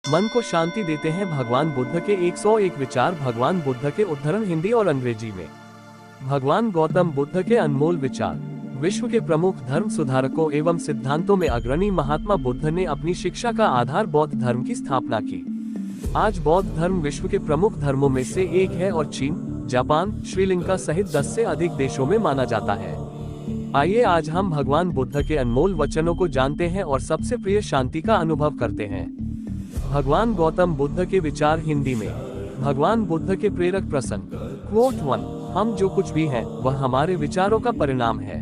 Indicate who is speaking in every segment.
Speaker 1: मन को शांति देते हैं भगवान बुद्ध के 101 विचार। भगवान बुद्ध के उद्धरण हिंदी और अंग्रेजी में। भगवान गौतम बुद्ध के अनमोल विचार। विश्व के प्रमुख धर्म सुधारकों एवं सिद्धांतों में अग्रणी महात्मा बुद्ध ने अपनी शिक्षा का आधार बौद्ध धर्म की स्थापना की। आज बौद्ध धर्म विश्व के प्रमुख धर्मों में से एक है और चीन, जापान, श्रीलंका सहित 10 से अधिक देशों में माना जाता है। आइए आज हम भगवान बुद्ध के अनमोल वचनों को जानते हैं और सबसे प्रिय शांति का अनुभव करते हैं। भगवान गौतम बुद्ध के विचार हिंदी में। भगवान बुद्ध के प्रेरक प्रसंग। क्वोट 1। हम जो कुछ भी हैं वह हमारे विचारों का परिणाम है।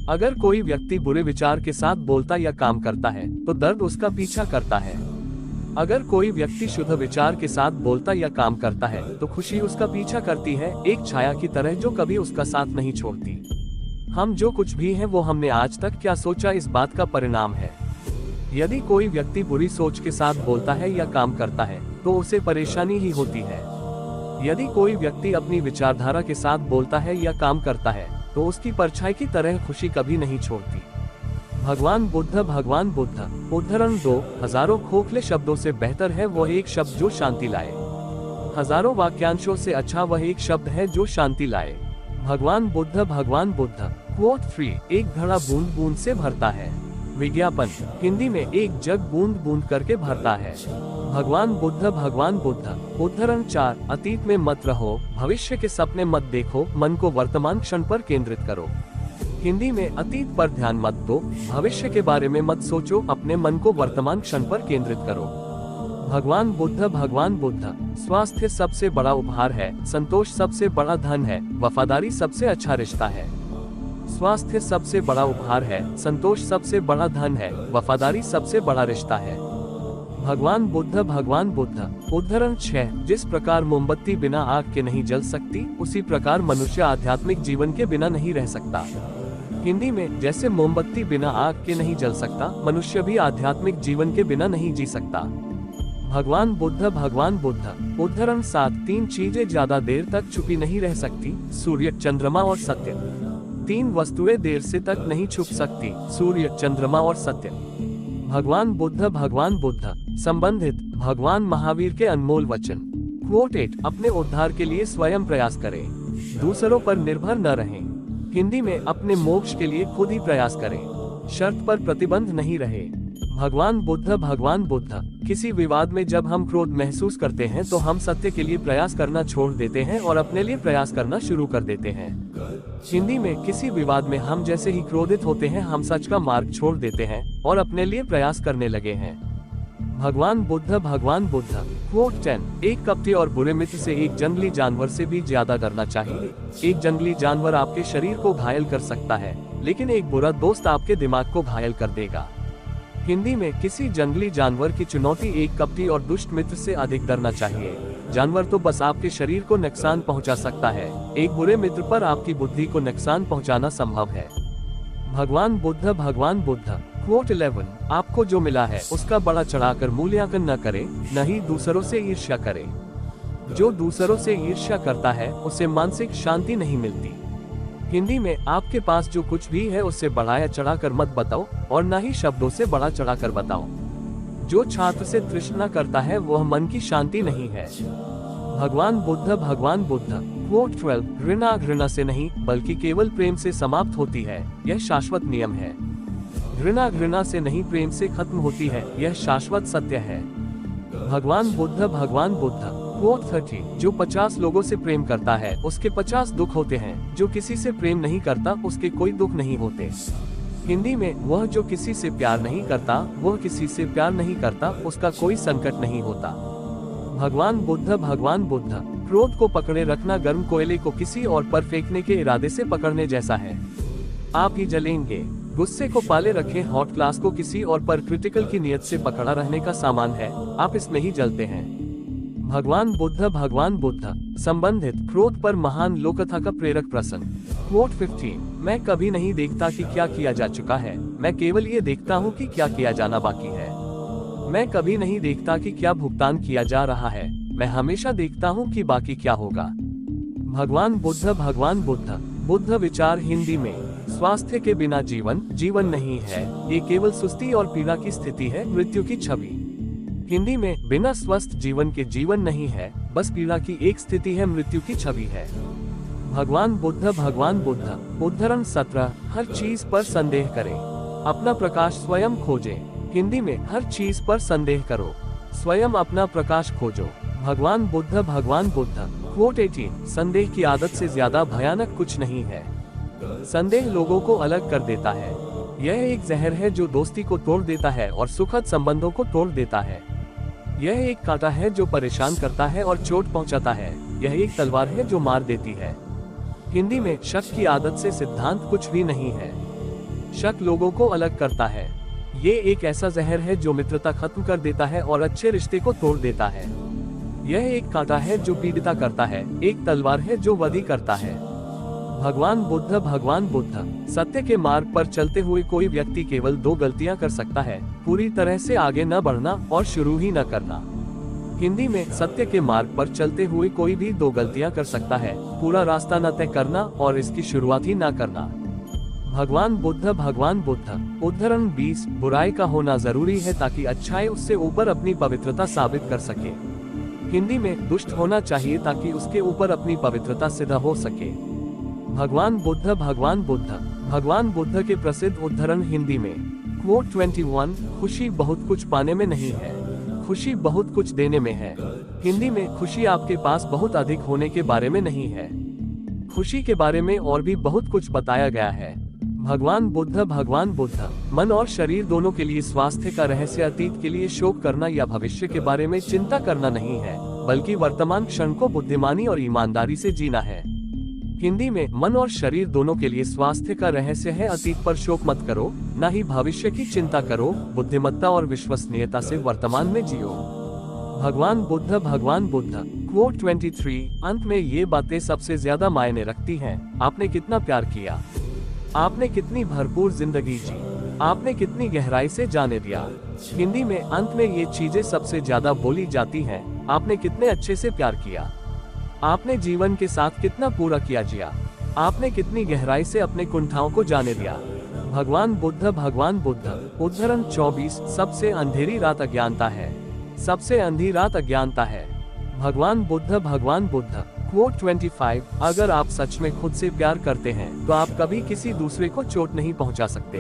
Speaker 1: अगर कोई व्यक्ति बुरे विचार के साथ बोलता या काम करता है तो दर्द उसका पीछा करता है। अगर कोई व्यक्ति शुद्ध विचार के साथ बोलता या काम करता है तो खुशी उसका पीछा करती है, एक छाया की तरह जो कभी उसका साथ नहीं छोड़ती। हम जो कुछ भी हैं वो हमने आज तक क्या सोचा इस बात का परिणाम है। यदि कोई व्यक्ति बुरी सोच के साथ बोलता है या काम करता है तो उसे परेशानी ही होती है। यदि कोई व्यक्ति अपनी विचारधारा के साथ बोलता है या काम करता है तो उसकी परछाई की तरह खुशी कभी नहीं छोड़ती। भगवान बुद्ध। उद्धरण 2। हजारों खोखले शब्दों से बेहतर है वह एक शब्द जो शांति लाए। हजारों वाक्यांशों से अच्छा वह एक शब्द है जो शांति लाए। भगवान बुद्ध। क्वोट 3। एक घड़ा बूंद बूंद से भरता है। विज्ञापन हिंदी में एक जग बूंद बूंद करके भरता है। भगवान बुद्ध। उद्धरण 4। अतीत में मत रहो, भविष्य के सपने मत देखो, मन को वर्तमान क्षण पर केंद्रित करो। हिंदी में अतीत पर ध्यान मत दो, भविष्य के बारे में मत सोचो, अपने मन को वर्तमान क्षण पर केंद्रित करो। भगवान बुद्ध। स्वास्थ्य सबसे बड़ा उपहार है, संतोष सबसे बड़ा धन है, वफादारी सबसे अच्छा रिश्ता है। स्वास्थ्य सबसे बड़ा उपहार है, संतोष सबसे बड़ा धन है, वफादारी सबसे बड़ा रिश्ता है। भगवान बुद्ध। उद्धरण 6। जिस प्रकार मोमबत्ती बिना आग के नहीं जल सकती उसी प्रकार मनुष्य आध्यात्मिक जीवन के बिना नहीं रह सकता। हिंदी में जैसे मोमबत्ती बिना आग के नहीं जल सकता, मनुष्य भी आध्यात्मिक जीवन के बिना नहीं जी सकता। भगवान बुद्ध। उद्धरण 7। 3 चीजें ज्यादा देर तक छुपी नहीं रह सकती, सूर्य, चंद्रमा और सत्य। 3 वस्तुएं देर से तक नहीं छुप सकती, सूर्य, चंद्रमा और सत्य। भगवान बुद्ध। संबंधित भगवान महावीर के अनमोल वचन। क्वोट 8। अपने उद्धार के लिए स्वयं प्रयास करें, दूसरों पर निर्भर न रहें। हिंदी में अपने मोक्ष के लिए खुद ही प्रयास करें, शर्त पर प्रतिबंध नहीं रहे। भगवान बुद्ध। किसी विवाद में जब हम क्रोध महसूस करते हैं तो हम सत्य के लिए प्रयास करना छोड़ देते हैं और अपने लिए प्रयास करना शुरू कर देते हैं। हिंदी में किसी विवाद में हम जैसे ही क्रोधित होते हैं हम सच का मार्ग छोड़ देते हैं और अपने लिए प्रयास करने लगे हैं। भगवान बुद्ध। क्वोट 10। एक कपटी और बुरे मित्र से एक जंगली जानवर से भी ज्यादा डरना चाहिए। एक जंगली जानवर आपके शरीर को घायल कर सकता है, लेकिन एक बुरा दोस्त आपके दिमाग को घायल कर देगा। हिंदी में किसी जंगली जानवर की चुनौती एक कपटी और दुष्ट मित्र से अधिक डरना चाहिए। जानवर तो बस आपके शरीर को नुकसान पहुंचा सकता है, एक बुरे मित्र पर आपकी बुद्धि को नुकसान पहुंचाना संभव है। भगवान बुद्ध। क्वोट 11। आपको जो मिला है उसका बड़ा चढ़ाकर मूल्यांकन न करें, न ही दूसरों से ईर्ष्या करें। जो दूसरों से ईर्ष्या करता है उसे मानसिक शांति नहीं मिलती। हिंदी में आपके पास जो कुछ भी है उससे बढ़ाया चढ़ाकर मत बताओ और न ही शब्दों से बड़ा चढ़ाकर बताओ। जो छात्र से तृष्णा करता है वह मन की शांति नहीं है। भगवान बुद्ध। क्वोट 12। घृणा से नहीं बल्कि केवल प्रेम से समाप्त होती है, यह शाश्वत नियम है। घृणा से नहीं प्रेम से खत्म होती है, यह शाश्वत सत्य है। भगवान बुद्ध। क्वोट 30। जो 50 लोगों से प्रेम करता है उसके 50 दुख होते हैं, जो किसी से प्रेम नहीं करता उसके कोई दुख नहीं होते। हिंदी में वह जो किसी से प्यार नहीं करता वह किसी से प्यार नहीं करता, उसका कोई संकट नहीं होता। भगवान बुद्ध। क्रोध को पकड़े रखना गर्म कोयले को किसी और पर फेंकने के इरादे से पकड़ने जैसा है, आप ही जलेंगे। गुस्से को पाले रखे हॉट ग्लास को किसी और पर क्रिटिकल की नियत से पकड़ा रहने का सामान है, आप इसमें ही जलते हैं। भगवान बुद्ध। संबंधित क्रोध पर महान लोककथा का प्रेरक प्रसंग। क्वोट 15। मैं कभी नहीं देखता कि क्या किया जा चुका है, मैं केवल ये देखता हूँ कि क्या किया जाना बाकी है। मैं कभी नहीं देखता कि क्या भुगतान किया जा रहा है, मैं हमेशा देखता हूँ कि बाकी क्या होगा। भगवान बुद्ध। बुद्ध विचार हिंदी में। स्वास्थ्य के बिना जीवन नहीं है, ये केवल सुस्ती और पीड़ा की स्थिति है, मृत्यु की छवि। हिंदी में बिना स्वस्थ जीवन के जीवन नहीं है, बस पीड़ा की एक स्थिति है, मृत्यु की छवि है। भगवान बुद्ध उद्धरण 17। हर चीज पर संदेह करें, अपना प्रकाश स्वयं खोजें। हिंदी में हर चीज पर संदेह करो, स्वयं अपना प्रकाश खोजो। भगवान बुद्ध क्वोट 18। संदेह की आदत से ज्यादा भयानक कुछ नहीं है। संदेह लोगों को अलग कर देता है। यह एक जहर है जो दोस्ती को तोड़ देता है और सुखद संबंधों को तोड़ देता है। यह एक कांटा है जो परेशान करता है और चोट पहुंचाता है। यह एक तलवार है जो मार देती है। हिंदी में शक की आदत से सिद्धांत कुछ भी नहीं है। शक लोगों को अलग करता है। ये एक ऐसा जहर है जो मित्रता खत्म कर देता है और अच्छे रिश्ते को तोड़ देता है। यह एक कांटा है जो पीड़िता करता है, एक तलवार है जो वधी करता है। भगवान बुद्ध सत्य के मार्ग पर चलते हुए कोई व्यक्ति केवल 2 गलतियां कर सकता है, पूरी तरह से आगे न बढ़ना और शुरू ही न करना। हिंदी में सत्य के मार्ग पर चलते हुए कोई भी 2 गलतियां कर सकता है, पूरा रास्ता न तय करना और इसकी शुरुआत ही न करना। भगवान बुद्ध उद्धरण 20। बुराई का होना जरूरी है ताकि अच्छाई उससे ऊपर अपनी पवित्रता साबित कर सके। हिंदी में दुष्ट होना चाहिए ताकि उसके ऊपर अपनी पवित्रता सिद्ध हो सके। भगवान बुद्ध के प्रसिद्ध उद्धरण हिंदी में क्वोट 21। खुशी बहुत कुछ पाने में नहीं है, खुशी बहुत कुछ देने में है। हिंदी में खुशी आपके पास बहुत अधिक होने के बारे में नहीं है, खुशी के बारे में और भी बहुत कुछ बताया गया है। भगवान बुद्ध मन और शरीर दोनों के लिए स्वास्थ्य का रहस्य अतीत के लिए शोक करना या भविष्य के बारे में चिंता करना नहीं है, बल्कि वर्तमान क्षण को बुद्धिमानी और ईमानदारी से जीना है। हिंदी में मन और शरीर दोनों के लिए स्वास्थ्य का रहस्य है अतीत पर शोक मत करो, न ही भविष्य की चिंता करो, बुद्धिमत्ता और विश्वसनीयता से वर्तमान में जियो। भगवान बुद्ध क्वोट 23। अंत में ये बातें सबसे ज्यादा मायने रखती हैं। आपने कितना प्यार किया, आपने कितनी भरपूर जिंदगी जी, आपने कितनी गहराई से जाने दिया। हिंदी में अंत में ये चीजें सबसे ज्यादा बोली जाती हैं। आपने कितने अच्छे से प्यार किया, आपने जीवन के साथ कितना पूरा किया जिया, आपने कितनी गहराई से अपने कुंठाओं को जाने दिया। भगवान बुद्ध उद्धरण 24। सबसे अंधेरी रात अज्ञानता है, सबसे अंधी रात अज्ञानता है। भगवान बुद्ध क्वोट 25। अगर आप सच में खुद से प्यार करते हैं तो आप कभी किसी दूसरे को चोट नहीं पहुंचा सकते।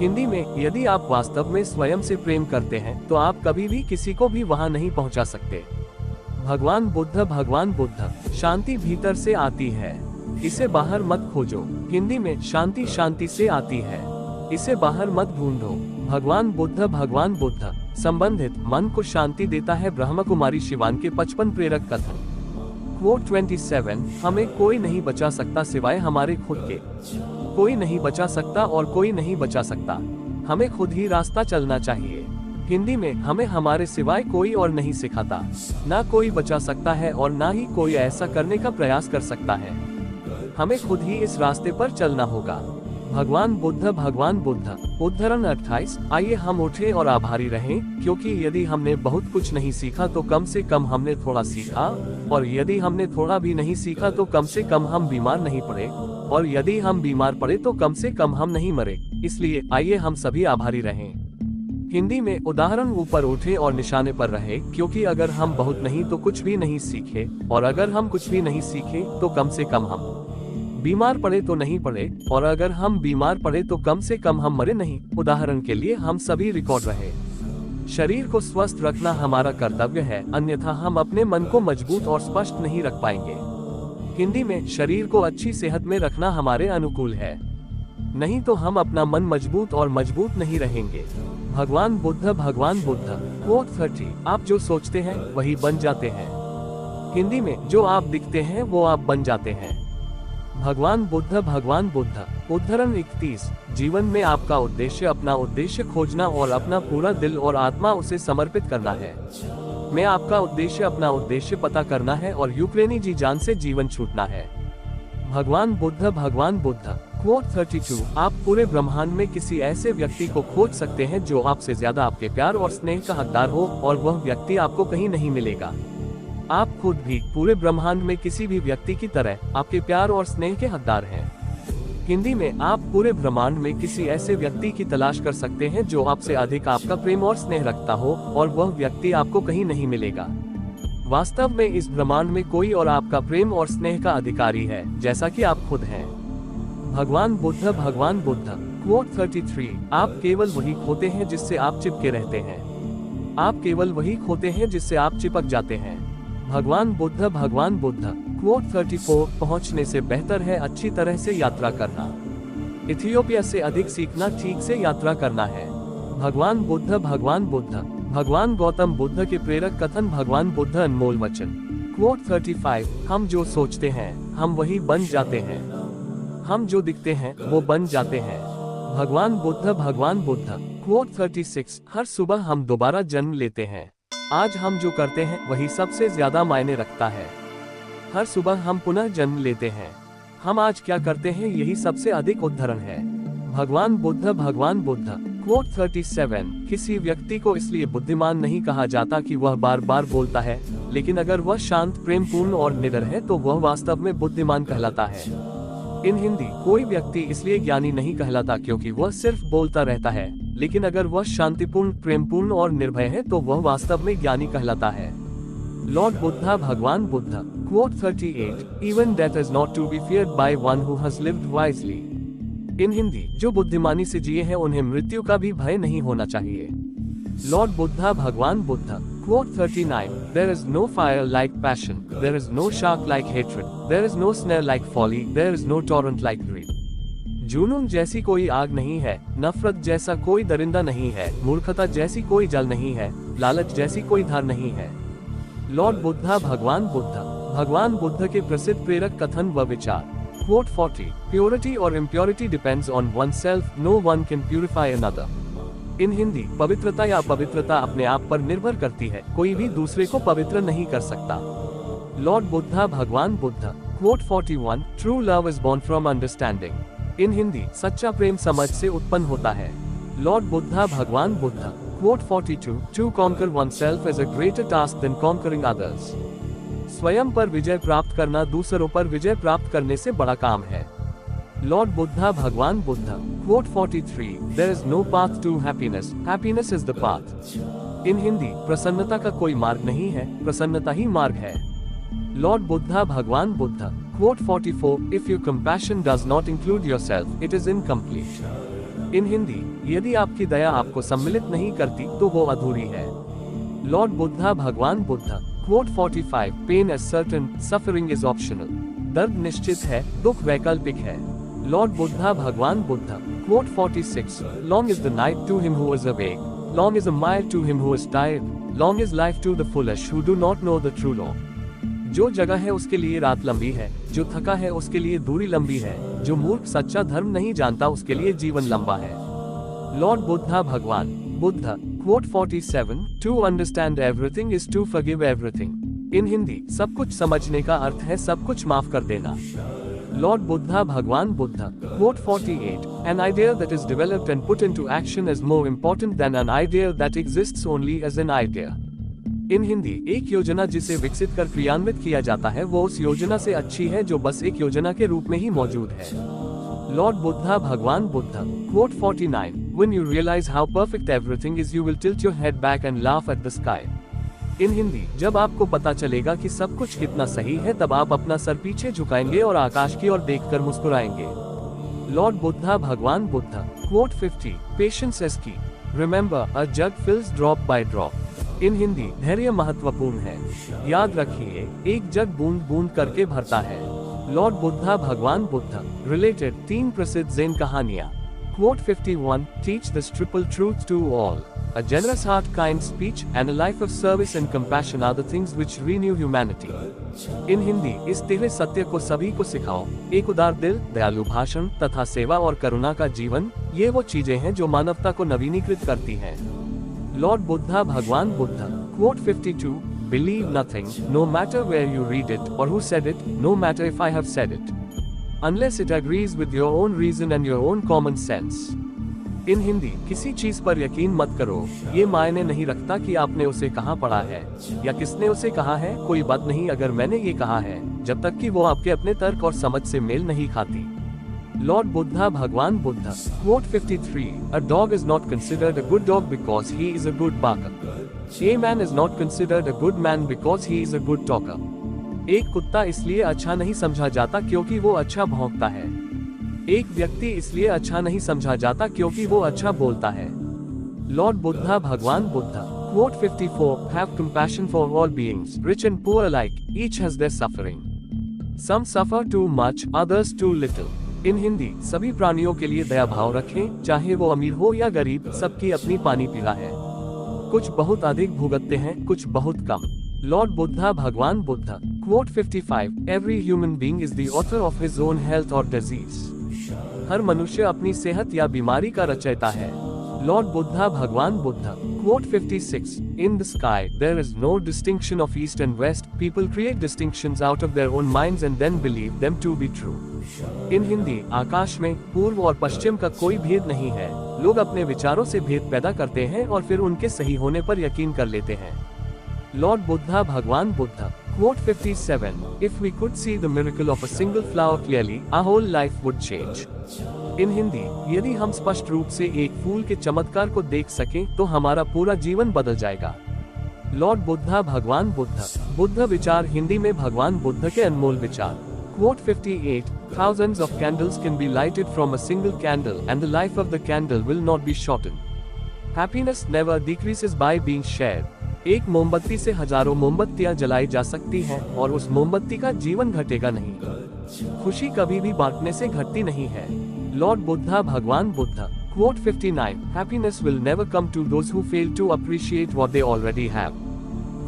Speaker 1: हिंदी में यदि आप वास्तव में स्वयं से प्रेम करते हैं तो आप कभी भी किसी को भी वहां नहीं पहुंचा सकते। भगवान बुद्ध शांति भीतर से आती है, इसे बाहर मत खोजो। हिंदी में शांति शांति से आती है, इसे बाहर मत ढूंढो। भगवान बुद्ध संबंधित मन को शांति देता है। ब्रह्म कुमारी शिवान के 55 प्रेरक कथन। क्वोट 27। हमें कोई नहीं बचा सकता सिवाय हमारे खुद के, कोई नहीं बचा सकता और कोई नहीं बचा सकता। हमें खुद ही रास्ता चलना चाहिए। हिंदी में हमें हमारे सिवाय कोई और नहीं सिखाता, ना कोई बचा सकता है और ना ही कोई ऐसा करने का प्रयास कर सकता है। हमें खुद ही इस रास्ते पर चलना होगा। भगवान बुद्ध उद्धरण 28। आइए हम उठे और आभारी रहें, क्योंकि यदि हमने बहुत कुछ नहीं सीखा तो कम से कम हमने थोड़ा सीखा, और यदि हमने थोड़ा भी नहीं सीखा तो कम से कम हम बीमार नहीं पड़े, और यदि हम बीमार पड़े तो कम से कम हम नहीं मरे। इसलिए आइए हम सभी आभारी रहें। हिंदी में उदाहरण ऊपर उठे और निशाने पर रहे, क्योंकि अगर हम बहुत नहीं तो कुछ भी नहीं सीखे, और अगर हम कुछ भी नहीं सीखे तो कम से कम हम बीमार पड़े तो नहीं पड़े, और अगर हम बीमार पड़े तो कम से कम हम मरे नहीं। उदाहरण के लिए हम सभी रिकॉर्ड रहे। शरीर को स्वस्थ रखना हमारा कर्तव्य है, अन्यथा हम अपने मन को मजबूत और स्पष्ट नहीं रख पाएंगे। हिंदी में शरीर को अच्छी सेहत में रखना हमारे अनुकूल है, नहीं तो हम अपना मन मजबूत और मजबूत नहीं रहेंगे। भगवान बुद्ध क्वोट 30। आप जो सोचते हैं वही बन जाते हैं। हिंदी में जो आप दिखते हैं वो आप बन जाते हैं। भगवान बुद्ध उद्धरण 31। जीवन में आपका उद्देश्य अपना उद्देश्य खोजना और अपना पूरा दिल और आत्मा उसे समर्पित करना है। मैं आपका उद्देश्य अपना उद्देश्य पता करना है और यूक्रेनी जी जान से जीवन छूटना है। भगवान बुद्ध क्वोट 32। आप पूरे ब्रह्मांड में किसी ऐसे व्यक्ति को खोज सकते हैं जो आपसे ज्यादा आपके प्यार और स्नेह का हकदार हो, और वह व्यक्ति आपको कहीं नहीं मिलेगा। आप खुद भी पूरे ब्रह्मांड में किसी भी व्यक्ति की तरह आपके प्यार और स्नेह के हकदार हैं। हिंदी में आप पूरे ब्रह्मांड में किसी ऐसे व्यक्ति की तलाश कर सकते हैं जो आपसे अधिक आपका प्रेम और स्नेह रखता हो, और वह व्यक्ति आपको कहीं नहीं मिलेगा। वास्तव में इस ब्रह्मांड में कोई और आपका प्रेम और स्नेह का अधिकारी है, जैसा कि आप खुद हैं। भगवान बुद्ध क्वोट 33, आप केवल वही खोते हैं जिससे आप चिपके रहते हैं। आप केवल वही खोते हैं जिससे आप चिपक जाते हैं। भगवान बुद्ध क्वोट 34, पहुंचने से बेहतर है अच्छी तरह से यात्रा करना। इथियोपिया से अधिक सीखना ठीक से यात्रा करना है। भगवान बुद्ध भगवान गौतम बुद्ध के प्रेरक कथन। भगवान बुद्ध अनमोल वचन। क्वोट 35, हम जो सोचते हैं हम वही बन जाते हैं। हम जो दिखते हैं वो बन जाते हैं। भगवान बुद्ध क्वोट 36, हर सुबह हम दोबारा जन्म लेते हैं। आज हम जो करते हैं वही सबसे ज्यादा मायने रखता है। हर सुबह हम पुनः जन्म लेते हैं। हम आज क्या करते हैं यही सबसे अधिक उदाहरण है। भगवान बुद्ध क्वोट 37, किसी व्यक्ति को इसलिए बुद्धिमान नहीं कहा जाता कि वह बार बार बोलता है, लेकिन अगर वह शांत, प्रेमपूर्ण और निडर है तो वह वास्तव में बुद्धिमान कहलाता है। इन हिंदी, कोई व्यक्ति इसलिए ज्ञानी नहीं कहलाता क्योंकि वह सिर्फ बोलता रहता है, लेकिन अगर वह शांतिपूर्ण, प्रेमपूर्ण और निर्भय है तो वह वास्तव में ज्ञानी कहलाता है। लॉर्ड बुद्धा भगवान Buddha quote 38, even death is not to be feared by one who has lived wisely. In Hindi, जो बुद्धिमानी से जिए हैं उन्हें मृत्यु का भी भय नहीं होना चाहिए। लॉर्ड बुद्धा भगवान Buddha quote 39, there is no fire like passion, there is no shark like hatred, there is no snare like folly, there is no torrent like greed। जुनून जैसी कोई आग नहीं है, नफरत जैसा कोई दरिंदा नहीं है, मूर्खता जैसी कोई जल नहीं है, लालच जैसी कोई धार नहीं है। लॉर्ड बुद्धा भगवान बुद्ध के प्रसिद्ध प्रेरक कथन व विचार। क्वोट 40, प्योरिटी और impurity depends on oneself, no one can purify another. In Hindi, पवित्रता या अपवित्रता अपने आप पर निर्भर करती है, कोई भी दूसरे को पवित्र नहीं कर सकता। लॉर्ड बुद्धा भगवान Buddha quote 41, true love is born from understanding. In Hindi, सच्चा प्रेम समझ से उत्पन्न होता है। लॉर्ड बुद्धा भगवान Buddha quote 42, to conquer oneself is a greater task than conquering others। स्वयं पर विजय प्राप्त करना दूसरों पर विजय प्राप्त करने से बड़ा काम है। लॉर्ड बुद्धा भगवान Buddha quote 43, there is no path to happiness, happiness is the path। इन हिंदी, प्रसन्नता का कोई मार्ग नहीं है, प्रसन्नता ही मार्ग है। लॉर्ड बुद्धा भगवान Buddha quote 44, if your compassion does not include yourself, it is incomplete। इन हिंदी, यदि आपकी दया आपको सम्मिलित नहीं करती तो वो अधूरी है। लॉर्ड बुद्धा भगवान Buddha quote 45, pain is certain, suffering is optional. दर्द निश्चित है, दुख वैकल्पिक है। लॉर्ड बुद्धा भगवान Buddha quote 46, long is the night to him who is awake, long is a mile to him who is tired, long is life to the foolish who do not know the true law. जो जगह है उसके लिए रात लंबी है, जो थका है उसके लिए दूरी लंबी है, जो मूर्ख सच्चा धर्म नहीं जानता उसके लिए जीवन लंबा है। लॉर्ड बुद्धा भगवान Buddha quote 47, to understand everything is to forgive everything. In Hindi, सब कुछ समझने का अर्थ है सब कुछ माफ कर देना। लॉर्ड बुद्धा भगवान Buddha quote 48, an idea that is developed and put into action is more important than an idea that exists only as an idea। इन हिंदी, एक योजना जिसे विकसित कर क्रियान्वित किया जाता है वो उस योजना से अच्छी है जो बस एक योजना के रूप में ही मौजूद है। लॉर्ड बुद्धा भगवान Buddha quote 49, when you realize how perfect everything is you will tilt your head back and laugh at the sky। इन हिंदी, जब आपको पता चलेगा कि सब कुछ कितना सही है तब आप अपना सर पीछे झुकाएंगे और आकाश की ओर देखकर मुस्कुराएंगे। लॉर्ड बुद्धा भगवान Buddha quote 50, patience is key, remember a jug fills drop by drop. In Hindi, धैर्य महत्वपूर्ण है, याद रखिए एक जग बूंद बूंद करके भरता है। लॉर्ड बुद्धा भगवान बुद्ध रिलेटेड 3 प्रसिद्ध ज़ेन कहानियां। Quote 51, teach this triple truth to all, a generous heart, kind speech and a life of service and compassion are the things which renew humanity। इन हिंदी, इस तिहरे सत्य को सभी को सिखाओ, एक उदार दिल, दयालु भाषण तथा सेवा और करुणा का जीवन, ये वो चीजें हैं जो मानवता को नवीनीकृत करती हैं। लॉर्ड बुद्धा भगवान Buddha quote 52, believe nothing, no matter where you read it or who said it, no matter if I have said it, unless it agrees with your own reason and your own common sense। इन हिंदी, किसी चीज पर यकीन मत करो, ये मायने नहीं रखता कि आपने उसे कहाँ पढ़ा है या किसने उसे कहा है, कोई बात नहीं अगर मैंने ये कहा है, जब तक कि वो आपके अपने तर्क और समझ से मेल नहीं खाती। Lord Buddha Bhagwan Buddha. Quote 53. A dog is not considered a good dog because he is a good barker. A man is not considered a good man because he is a good talker. एक कुत्ता इसलिए अच्छा नहीं समझा जाता क्योंकि वो अच्छा भौंकता है। एक व्यक्ति इसलिए अच्छा नहीं समझा जाता क्योंकि वो अच्छा बोलता है। Lord Buddha Bhagwan Buddha. Quote 54. Have compassion for all beings, rich and poor alike, each has their suffering. Some suffer too much, others too little. इन हिंदी, सभी प्राणियों के लिए दया भाव रखें, चाहे वो अमीर हो या गरीब, सबकी अपनी पानी पीला है। कुछ बहुत अधिक भुगतते हैं, कुछ बहुत कम। लॉर्ड बुद्धा भगवान Buddha. Quote 55. Every human being is the author of his own health or disease. हर मनुष्य अपनी सेहत या बीमारी का रचयिता है। लॉर्ड बुद्धा भगवान Buddha. Quote 56. In the sky, there is no distinction of east and west. People create distinctions out of their own minds and then believe them to be true. इन हिंदी, आकाश में पूर्व और पश्चिम का कोई भेद नहीं है। लोग अपने विचारों से भेद पैदा करते हैं और फिर उनके सही होने पर यकीन कर लेते हैं। लॉर्ड बुद्धा भगवान Buddha. Quote 57. If we could see the miracle of a single flower clearly, our whole life would change. इन हिंदी, यदि हम स्पष्ट रूप से एक फूल के चमत्कार को देख सकें, तो हमारा पूरा जीवन बदल जाएगा। लॉर्ड बुद्धा भगवान बुद्धा। बुद्ध विचार हिंदी में भगवान बुद्ध के अनमोल विचार। Quote 58. Thousands of candles can be lighted from a single candle and the life of the candle will not be shortened. Happiness never decreases by being shared. एक मोमबत्ती से हजारों मोमबत्तियां जलाई जा सकती हैं और उस मोमबत्ती का जीवन घटेगा नहीं। खुशी कभी भी बांटने से घटती नहीं है। लॉर्ड बुद्धा भगवान Buddha. Quote 59. Happiness will never come to those who fail to appreciate what they already have.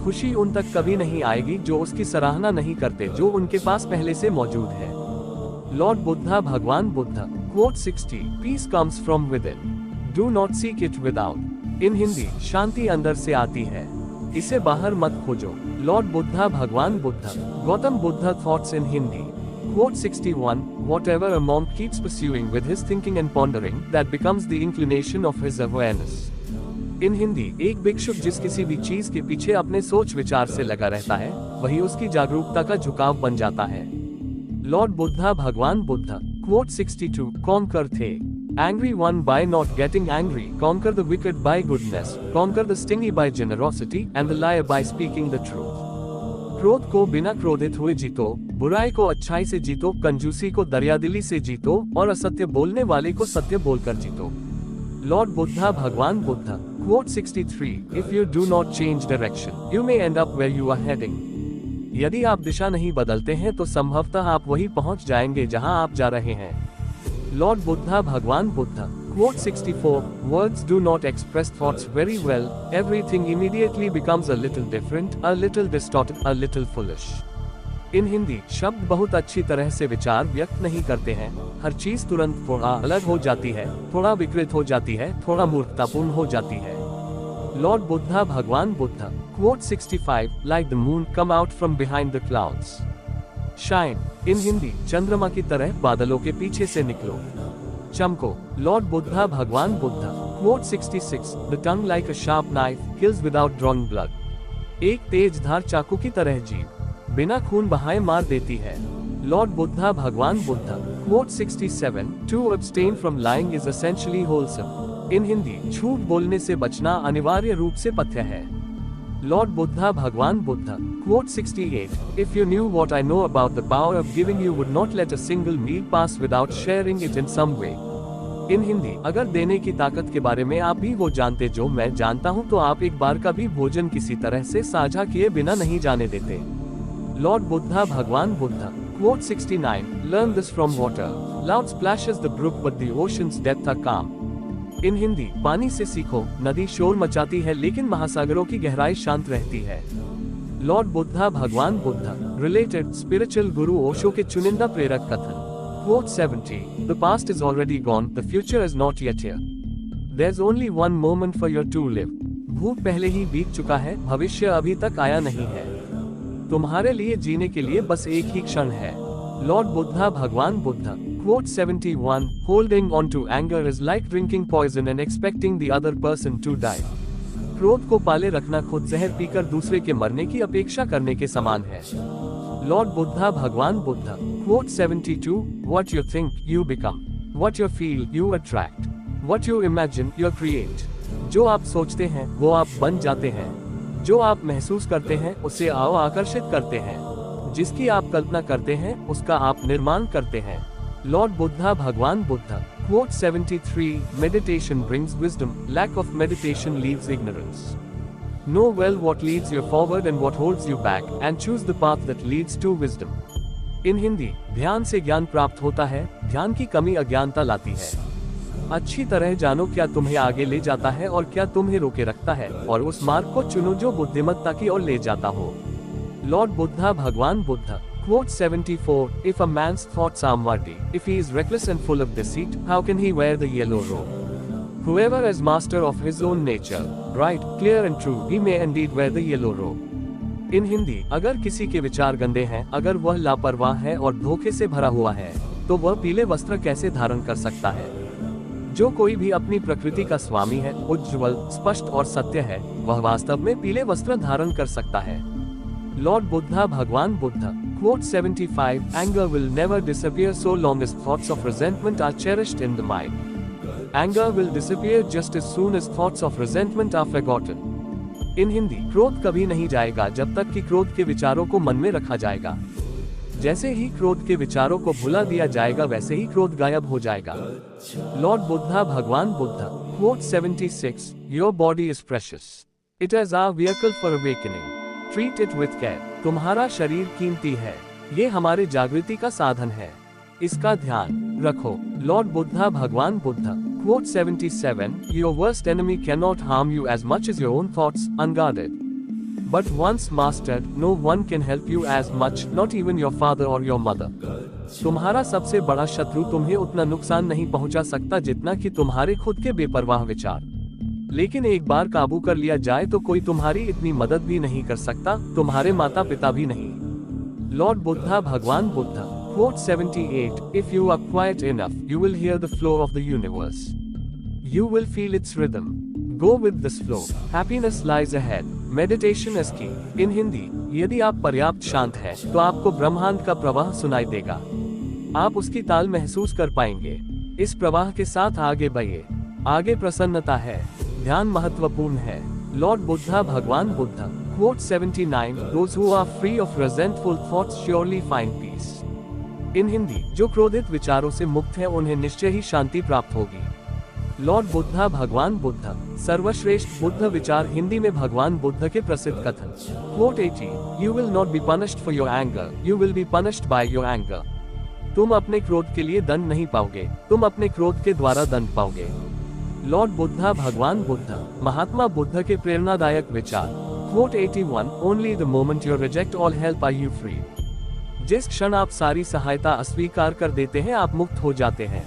Speaker 1: खुशी उन तक कभी नहीं आएगी जो उसकी सराहना नहीं करते जो उनके पास पहले से मौजूद है। लॉर्ड बुद्धा भगवान Buddha. Quote 60. Peace comes from within. Do not seek it without. इन हिंदी, शांति अंदर से आती है, इसे बाहर मत खोजो। लॉर्ड बुद्धा भगवान Buddha. Gautam Buddha thoughts in Hindi. Quote 61. Whatever a monk keeps pursuing with his thinking and pondering, that becomes the inclination of his awareness. इन हिंदी, एक भिक्षुक जिस किसी भी चीज के पीछे अपने सोच विचार से लगा रहता है, वही उसकी जागरूकता का झुकाव बन जाता है। लॉर्ड बुद्धा भगवान Buddha. Quote 62. Conquer the angry one by not getting angry, conquer the wicked by goodness, conquer the stingy by generosity, and the liar by speaking the truth. क्रोध को बिना क्रोधित हुए जीतो, बुराई को अच्छाई से जीतो, कंजूसी को दरियादिली से जीतो और असत्य बोलने वाले को सत्य बोलकर जीतो। लॉर्ड बुद्धा भगवान Buddha. Quote 63. If you do not change direction, you may end up where you are heading. यदि आप दिशा नहीं बदलते हैं तो संभवतः आप वही पहुंच जाएंगे जहां आप जा रहे हैं। लॉर्ड बुद्धा भगवान Buddha. Quote 64. Words do not express thoughts very well. Everything immediately becomes a little different, a little distorted, a little foolish. इन हिंदी, शब्द बहुत अच्छी तरह से विचार व्यक्त नहीं करते हैं। हर चीज तुरंत थोड़ा अलग हो जाती है, थोड़ा विकृत हो जाती है, थोड़ा मूर्खतापूर्ण हो जाती है। लॉर्ड बुद्धा भगवान Buddha. Quote 65. Like the moon, come out from behind the clouds. Shine. इन हिंदी, चंद्रमा की तरह बादलों के पीछे से निकलो, चमको। लॉर्ड बुद्धा भगवान Buddha. Quote 66. The tongue like a sharp knife kills without drawing blood. एक तेज धार चाकू की तरह जीभ बिना खून बहाए मार देती है। लॉर्ड बुद्धा भगवान Buddha. Quote 67. To abstain from lying is essentially wholesome. इन हिंदी, झूठ बोलने से बचना अनिवार्य रूप से पथ्य है। लॉर्ड बुद्धा भगवान Buddha. Quote 68. If you knew what I know about the power of giving, you would not let a single meal pass without sharing it in some way. इन हिंदी, अगर देने की ताकत के बारे में आप भी वो जानते जो मैं जानता हूँ तो आप एक बार का भी भोजन किसी तरह से साझा किए बिना नहीं जाने देते। लॉर्ड बुद्धा भगवान Buddha. Quote 69. Learn this from water. Loud splashes the brook but the ocean's depth are calm. इन हिंदी, पानी से सीखो, नदी शोर मचाती है लेकिन महासागरों की गहराई शांत रहती है। लॉर्ड बुद्धा भगवान बुद्धा। रिलेटेड स्पिरिचुअल गुरु ओशो के चुनिंदा प्रेरक कथन। Quote 70. The past is already gone, the future is not yet here. There's only one moment for you to live. भूत पहले ही बीत चुका है, भविष्य अभी तक आया नहीं है। तुम्हारे लिए जीने के लिए बस एक ही क्षण है। लॉर्ड बुद्धा भगवान Buddha. Quote 71. Holding on to anger is like drinking poison and expecting the other person to die. क्रोध को पाले रखना खुद जहर पीकर दूसरे के मरने की अपेक्षा करने के समान है। लॉर्ड बुद्धा भगवान Buddha. Quote 72, what you think, you become. What you feel, you attract. What you imagine, you create. जो आप सोचते हैं वो आप बन जाते हैं, जो आप महसूस करते हैं उसे आप आकर्षित करते हैं, जिसकी आप कल्पना करते हैं उसका आप निर्माण करते हैं। लॉर्ड बुद्धा भगवान Buddha. Quote 73, meditation brings wisdom, lack of meditation leaves ignorance. Know well what leads you forward and what holds you back, and choose the path that leads to wisdom. इन हिंदी, ध्यान से ज्ञान प्राप्त होता है, ध्यान की कमी अज्ञानता लाती है। अच्छी तरह जानो क्या तुम्हें आगे ले जाता है और क्या तुम्हें रोके रखता है, और उस मार्ग को चुनो जो बुद्धिमत्ता की ओर ले जाता हो। लॉर्ड बुद्धा भगवान Buddha. Quote 74, if a man's thoughts are muddy, if he is reckless and full of deceit, how can he wear the yellow robe? Whoever is master of his own nature, bright, clear and true, he may indeed wear the yellow robe. इन हिंदी, अगर किसी के विचार गंदे हैं, अगर वह लापरवाह है और धोखे से भरा हुआ है, तो वह पीले वस्त्र कैसे धारण कर सकता है। जो कोई भी अपनी प्रकृति का स्वामी है, उज्ज्वल, स्पष्ट और सत्य है, वह वास्तव में पीले वस्त्र धारण कर सकता है। लॉर्ड बुद्धा भगवान Buddha. Quote 75, anger will never disappear so long as thoughts of resentment are cherished in the mind. Anger will disappear just as soon as thoughts of resentment are forgotten. इन हिंदी, क्रोध कभी नहीं जाएगा जब तक कि क्रोध के विचारों को मन में रखा जाएगा। जैसे ही क्रोध के विचारों को भुला दिया जाएगा वैसे ही क्रोध गायब हो जाएगा। लॉर्ड बुद्धा भगवान Buddha. Quote 76, your body is precious. It is our vehicle for awakening. Treat it with care. तुम्हारा शरीर कीमती है, ये हमारे जागृति का साधन है, इसका ध्यान रखो। लॉर्ड बुद्धा भगवान Buddha. Quote 77, your worst enemy cannot harm you as much as your own thoughts, unguarded. But once mastered, no one can help you as much, not even your father or your mother. तुम्हारा सबसे बड़ा शत्रु तुम्हें उतना नुकसान नहीं पहुंचा सकता जितना कि तुम्हारे खुद के बेपरवाह विचार। लेकिन एक बार काबू कर लिया जाए तो कोई तुम्हारी इतनी मदद भी नहीं कर सकता, तुम्हारे माता पिता भी नहीं। लॉर्ड बुद्धा भगवान Buddha. Quote 78, if you are quiet enough, you will hear the flow of the universe. You will feel its rhythm. Go with this flow. Happiness lies ahead. Meditation is key. इन हिंदी, यदि आप पर्याप्त शांत हैं, तो आपको ब्रह्मांड का प्रवाह सुनाई देगा। आप उसकी ताल महसूस कर पाएंगे। इस प्रवाह के साथ आगे बढ़िए। आगे प्रसन्नता है, ध्यान महत्वपूर्ण है। लॉर्ड बुद्धा भगवान Buddha. Quote 79, those who are free of resentful thoughts surely find peace. इन हिंदी, जो क्रोधित विचारों से मुक्त है उन्हें निश्चय ही शांति प्राप्त होगी। लॉर्ड बुद्धा भगवान बुद्ध। सर्वश्रेष्ठ बुद्ध विचार हिंदी में भगवान बुद्ध के प्रसिद्ध कथन। Quote 80, you will not be punished for your anger, you will be punished by your anger. तुम अपने क्रोध के लिए दंड नहीं पाओगे, तुम अपने क्रोध के द्वारा दंड पाओगे। लॉर्ड बुद्धा भगवान बुद्ध। महात्मा बुद्ध के प्रेरणादायक विचार। Quote 81, only the moment you reject all help are you free. जिस क्षण आप सारी सहायता अस्वीकार कर देते हैं आप मुक्त हो जाते हैं।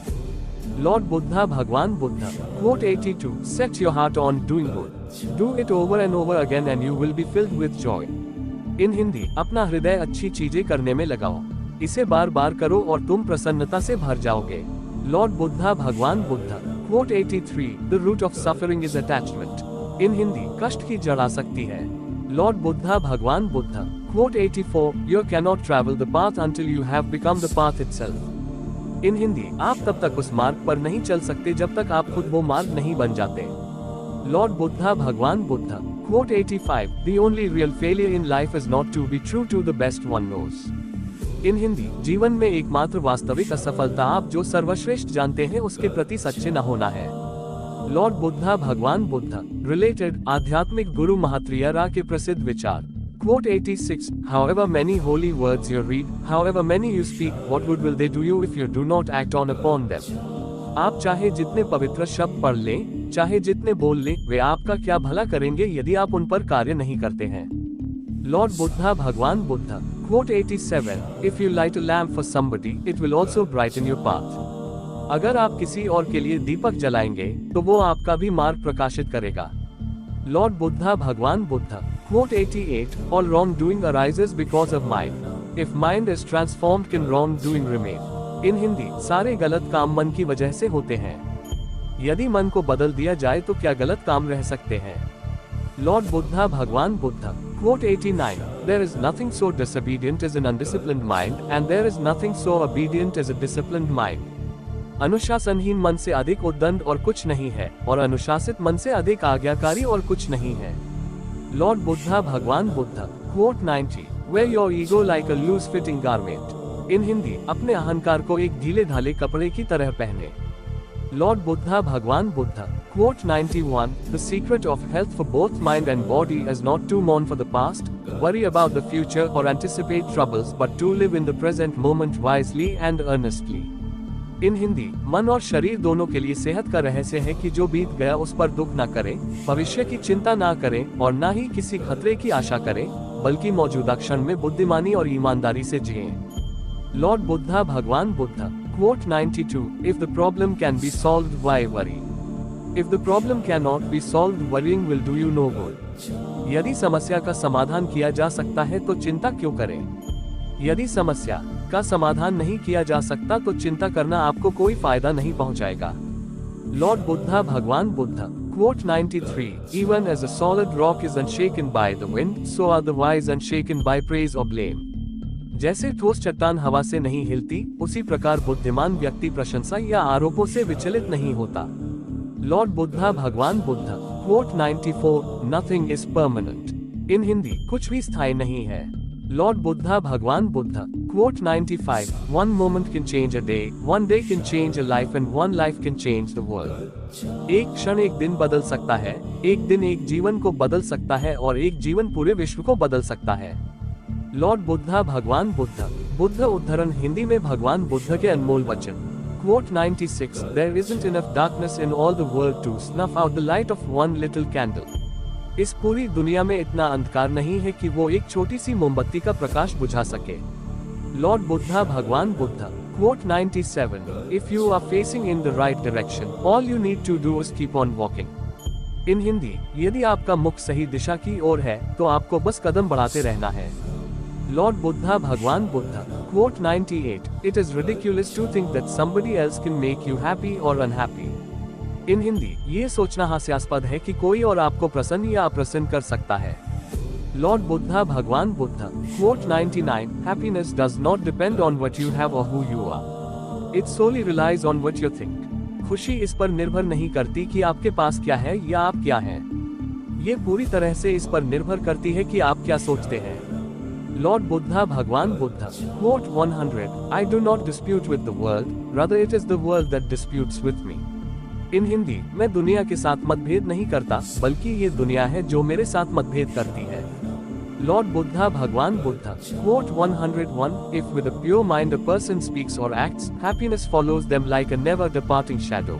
Speaker 1: लॉर्ड बुद्धा भगवान Buddha. Quote 82, set your heart on doing good. Do it over and over again and you will be filled with joy. इन हिंदी, अपना हृदय अच्छी चीजें करने में लगाओ, इसे बार बार करो और तुम प्रसन्नता से भर जाओगे। लॉर्ड बुद्धा भगवान Buddha. Quote 83, the root of suffering is attachment. इन हिंदी, कष्ट की जड़ आसक्ति है। लॉर्ड बुद्धा भगवान Buddha. Quote 84, you cannot travel the path until you have become the path itself. इन हिंदी, आप तब तक उस मार्ग पर नहीं चल सकते जब तक आप खुद वो मार्ग नहीं बन जाते। लॉर्ड बुद्धा भगवान Buddha. Quote 85, the only real failure in life is not to be true to the best one knows. इन हिंदी, जीवन में एकमात्र वास्तविक असफलता आप जो सर्वश्रेष्ठ जानते हैं उसके प्रति सच्चे न होना है। लॉर्ड बुद्धा भगवान बुद्ध। रिलेटेड, आध्यात्मिक गुरु महात्रियारा के प्रसिद्ध विचार। Quote 86, however many holy words you read, however many you speak, what good will they do you if you do not act on upon them? आप चाहे जितने पवित्र शब्द पढ़ लें, चाहे जितने बोल लें, वे आपका क्या भला करेंगे यदि आप उन पर कार्य नहीं करते हैं। लॉर्ड बुद्धा भगवान Buddha. Quote 87, if you light a lamp for somebody, it will also brighten your path. अगर आप किसी और के लिए दीपक जलाएंगे, तो वो आपका भी मार्ग प्रकाशित करेगा। लॉर्ड बुद्धा भगवान Buddha. Quote 88, all wrongdoing arises because of mind. If mind is transformed, can wrongdoing remain? इन हिंदी, सारे गलत काम मन की वजह से होते हैं। यदि मन को बदल दिया जाए तो क्या गलत काम रह सकते हैं। लॉर्ड बुद्धा भगवान Buddha. Quote 89, There is nothing so disobedient as an undisciplined mind, and there is nothing so obedient as a disciplined mind. अनुशासनहीन मन से अधिक उद्दंड और कुछ नहीं है, और अनुशासित मन से अधिक आज्ञाकारी और कुछ नहीं है। लॉर्ड बुद्धा भगवान Buddha. Quote 90. Wear your ego like a loose fitting garment. इन हिंदी, अपने अहंकार को एक ढीले ढाले कपड़े की तरह पहने। लॉर्ड बुद्धा भगवान Buddha. Quote 91. The secret of health for both mind and body is not to mourn for the past, worry about the future or anticipate troubles, but to live in the present moment wisely and earnestly. इन हिंदी, मन और शरीर दोनों के लिए सेहत का रहस्य है कि जो बीत गया उस पर दुख न करें, भविष्य की चिंता ना करें और ना ही किसी खतरे की आशा करें, बल्कि मौजूदा क्षण में बुद्धिमानी और ईमानदारी से जिएं। लॉर्ड बुद्धा भगवान Buddha. Quote 92. If the problem can be solved, why worry? If the problem cannot be solved, worrying will do you no good. यदि समस्या का समाधान किया जा सकता है तो चिंता क्यों करें? यदि समस्या का समाधान नहीं किया जा सकता तो चिंता करना आपको कोई फायदा नहीं पहुंचाएगा। लॉर्ड बुद्धा भगवान Buddha. Quote 93. Even as a solid rock is unshaken by the wind, so are the wise unshaken by praise or blame. जैसे ठोस चट्टान हवा से नहीं हिलती, उसी प्रकार बुद्धिमान व्यक्ति प्रशंसा या आरोपों से विचलित नहीं होता। लॉर्ड बुद्धा भगवान Buddha. Quote 94. Nothing is permanent. इन हिंदी, कुछ भी स्थायी नहीं है। लॉर्ड बुद्धा भगवान Buddha. Quote 95. One moment can change a day, one day can change a life, and one life can change the world. एक क्षण एक दिन बदल सकता है, एक दिन एक जीवन को बदल सकता है और एक जीवन पूरे विश्व को बदल सकता है। लॉर्ड बुद्धा भगवान बुद्ध। बुद्ध उद्धरण हिंदी में भगवान बुद्ध के अनमोल वचन। Quote 96. There isn't enough darkness in all the world to snuff out the light of one little candle. इस पूरी दुनिया में इतना अंधकार नहीं है कि वो एक छोटी सी मोमबत्ती का प्रकाश बुझा सके। लॉर्ड बुद्धा भगवान Buddha. Quote 97. If you are facing in the right direction, all you need to do is keep on walking. इन हिंदी, यदि आपका मुख सही दिशा की ओर है, तो आपको बस कदम बढ़ाते रहना है। लॉर्ड बुद्धा भगवान Buddha. Quote 98. It is ridiculous to think that somebody else can make you happy or unhappy. इन हिंदी, ये सोचना हास्यास्पद है कि कोई और आपको प्रसन्न या अप्रसन्न कर सकता है। लॉर्ड बुद्धा भगवान Buddha. Quote 99. Happiness does not depend on what you have or who you are. It solely relies on what you think. खुशी इस पर निर्भर नहीं करती कि आपके पास क्या है या आप क्या हैं। ये पूरी तरह से इस पर निर्भर करती है कि आप क्या सोचते हैं। लॉर्ड बुद्धा भगवान Buddha. Quote 100. I do not dispute with the world, rather it is the world that disputes with me. इन हिंदी, मैं दुनिया के साथ मतभेद नहीं करता, बल्कि ये दुनिया है जो मेरे साथ मतभेद करती है। लॉर्ड बुद्धा भगवान Buddha. Quote 101. If with a pure mind a person speaks or acts, happiness follows them like a never departing shadow.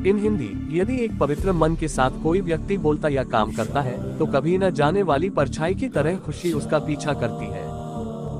Speaker 1: इन हिंदी, यदि एक पवित्र मन के साथ कोई व्यक्ति बोलता या काम करता है, तो कभी न जाने वाली परछाई की तरह खुशी उसका पीछा करती है।